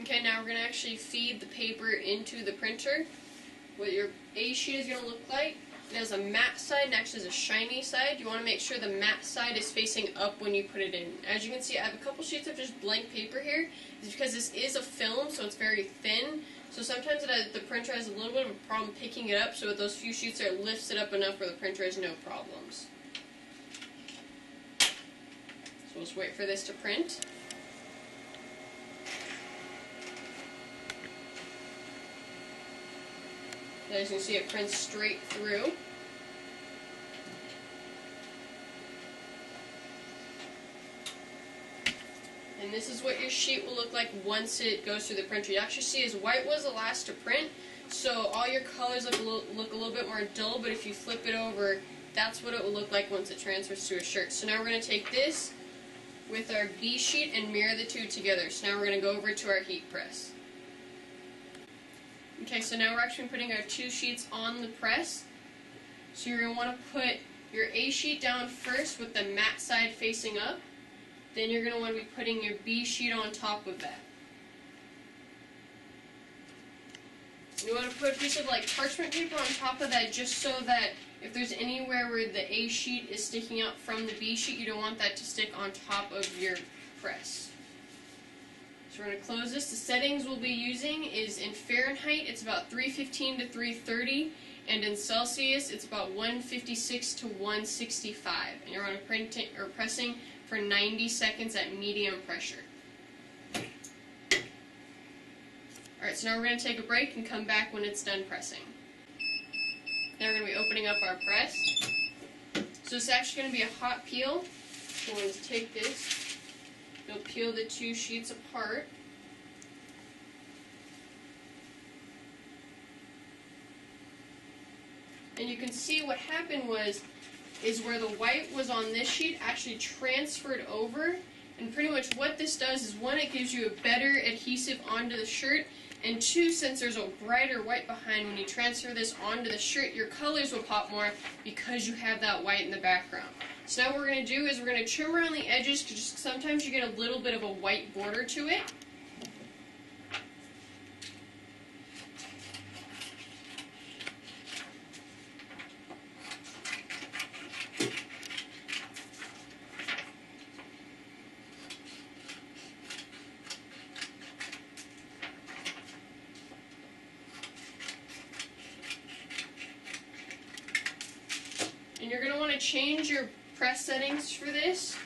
Okay, now we're going to actually feed the paper into the printer. What your A sheet is going to look like. It has a matte side and actually has a shiny side. You want to make sure the matte side is facing up when you put it in. As you can see, I have a couple sheets of just blank paper here. It's because this is a film, so it's very thin. So sometimes the printer has a little bit of a problem picking it up, so with those few sheets there, it lifts it up enough where the printer has no problems. So we'll just wait for this to print. As you can see, it prints straight through. And this is what your sheet will look like once it goes through the printer. You actually see as white was the last to print, so all your colors look a little bit more dull, but if you flip it over, that's what it will look like once it transfers to a shirt. So now we're going to take this with our B sheet and mirror the two together. So now we're going to go over to our heat press. Okay, so now we're actually putting our two sheets on the press. So you're going to want to put your A sheet down first with the matte side facing up. Then you're going to want to be putting your B sheet on top of that. You want to put a piece of parchment paper on top of that just so that if there's anywhere where the A sheet is sticking out from the B sheet, you don't want that to stick on top of your press. So we're going to close this. The settings we'll be using is in Fahrenheit, it's about 315 to 330, and in Celsius, it's about 156 to 165. And you're on pressing for 90 seconds at medium pressure. Alright, so now we're going to take a break and come back when it's done pressing. Now we're going to be opening up our press. So it's actually going to be a hot peel. So we'll just take this. You'll peel the two sheets apart. And you can see what happened is where the white was on this sheet actually transferred over. And pretty much what this does is, one, it gives you a better adhesive onto the shirt, and two, since there's a brighter white behind, when you transfer this onto the shirt, your colors will pop more because you have that white in the background. So now what we're going to do is we're going to trim around the edges, because sometimes you get a little bit of a white border to it. And you're going to want to change your press settings for this.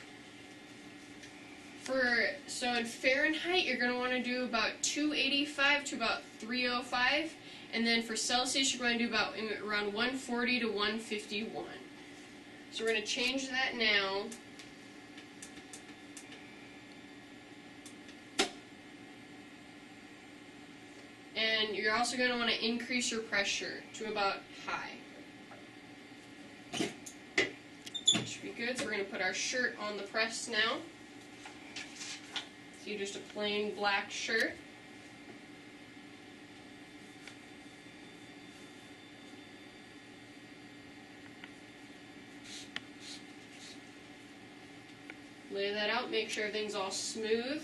So in Fahrenheit, you're going to want to do about 285 to about 305. And then for Celsius, you're going to do about around 140 to 151. So we're going to change that now. And you're also going to want to increase your pressure to about high. Should be good. So we're going to put our shirt on the press now. See, just a plain black shirt. Lay that out, make sure everything's all smooth.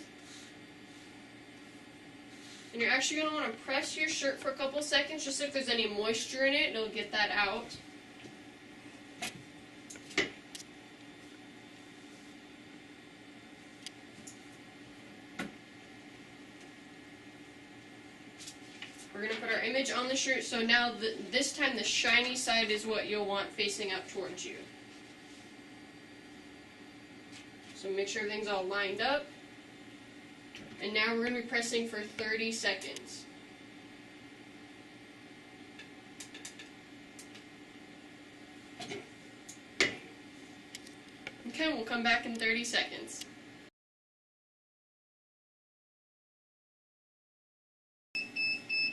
And you're actually going to want to press your shirt for a couple seconds, just if there's any moisture in it, it'll get that out. We're going to put our image on the shirt, so now this time the shiny side is what you'll want facing up towards you. So make sure everything's all lined up. And now we're going to be pressing for 30 seconds. Okay, we'll come back in 30 seconds.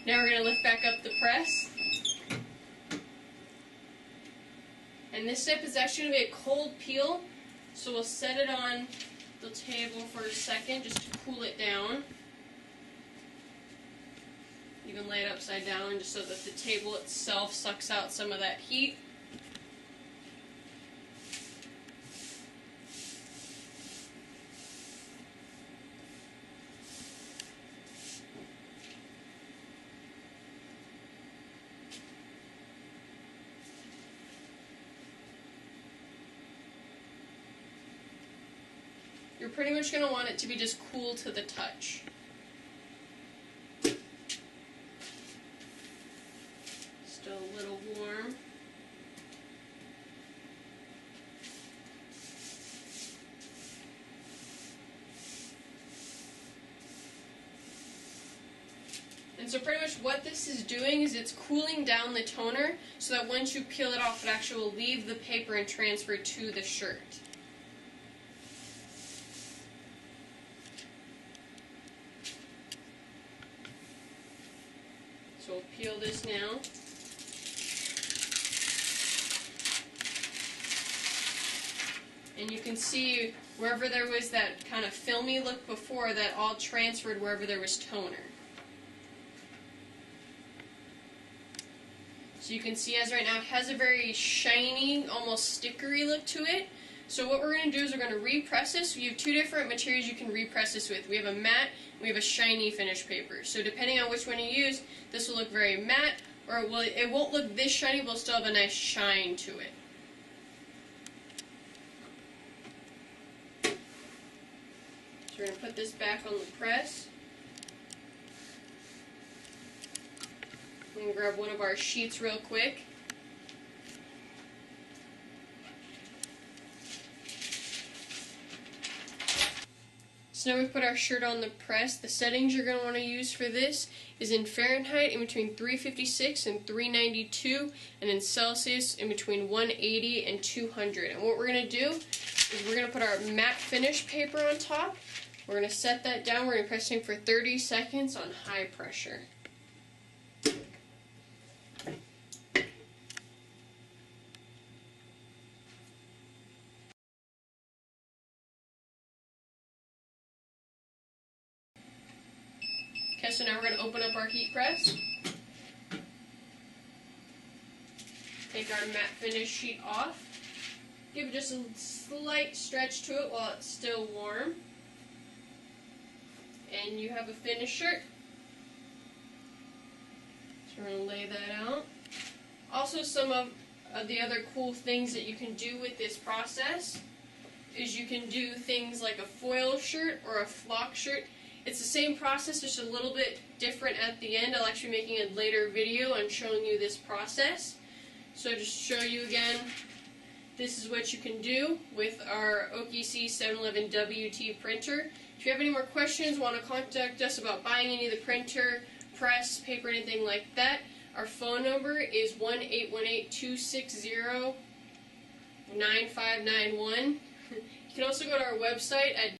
Now we're going to lift back up the press. And this step is actually going to be a cold peel, so we'll set it on the table for a second just to cool it down. You can lay it upside down just so that the table itself sucks out some of that heat. You're pretty much going to want it to be just cool to the touch. Still a little warm. And so pretty much what this is doing is it's cooling down the toner so that once you peel it off, it actually will leave the paper and transfer to the shirt. So we'll peel this now. And you can see wherever there was that kind of filmy look before, that all transferred wherever there was toner. So you can see as right now it has a very shiny, almost stickery look to it. So what we're going to do is we're going to repress this. We have two different materials you can repress this with. We have a matte and we have a shiny finish paper. So depending on which one you use, this will look very matte, or it won't look this shiny, but it'll still have a nice shine to it. So we're going to put this back on the press. I'm going to grab one of our sheets real quick. So now we've put our shirt on the press. The settings you're going to want to use for this is in Fahrenheit in between 356 and 392, and in Celsius in between 180 and 200. And what we're going to do is we're going to put our matte finish paper on top. We're going to set that down. We're going to press it for 30 seconds on high pressure. Okay, so now we're going to open up our heat press. Take our matte finish sheet off. Give it just a slight stretch to it while it's still warm. And you have a finished shirt. So we're going to lay that out. Also, some of the other cool things that you can do with this process is you can do things like a foil shirt or a flock shirt. It's the same process, just a little bit different at the end. I'll actually be making a later video on showing you this process. So just to show you again, this is what you can do with our OKC 711 WT printer. If you have any more questions, want to contact us about buying any of the printer, press, paper, anything like that, our phone number is 1-818-260-9591. You can also go to our website at